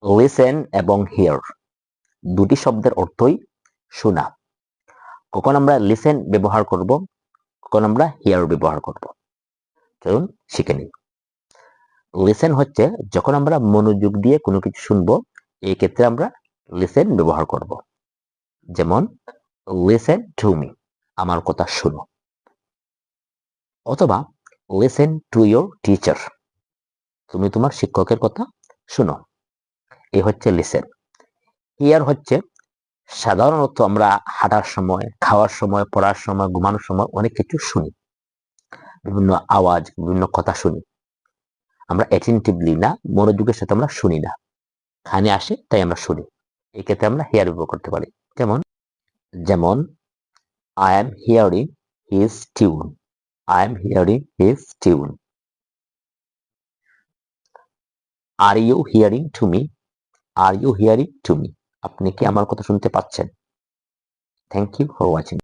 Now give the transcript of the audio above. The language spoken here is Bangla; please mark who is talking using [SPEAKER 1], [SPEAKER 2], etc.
[SPEAKER 1] লিসেন এবং হিয়ার দুটি শব্দের অর্থই শোনা। কখন আমরা লিসেন ব্যবহার করব, কখন আমরা হিয়ার ব্যবহার করব, চলুন শিখে নিই। লিসেন হচ্ছে যখন আমরা মনোযোগ দিয়ে কোনো কিছু শুনবো, এই ক্ষেত্রে আমরা লিসেন ব্যবহার করব। যেমন লিসেন টু মি, আমার কথা শুনো। অথবা লিসেন টু ইয়োর টিচার, তুমি তোমার শিক্ষকের কথা শুনো। এই হচ্ছে লিসেন। হিয়ার হচ্ছে সাধারণত আমরা হাঁটার সময়, খাওয়ার সময়, পড়ার সময়, ঘুমানোর সময় অনেক কিছু শুনি, বিভিন্ন আওয়াজ, বিভিন্ন কথা শুনি। আমরা অ্যাটেনটিভলি না, মনোযোগের সাথে আমরা শুনি না, কানে আসে তাই আমরা শুনি। এই ক্ষেত্রে আমরা হিয়ার ব্যবহার করতে পারি। যেমন যেমন I am hearing his tune. I am hearing his tune. Are you hearing to me? Are you hearing to me? আপনি কি আমার কথা শুনতে পাচ্ছেন? Thank you for watching.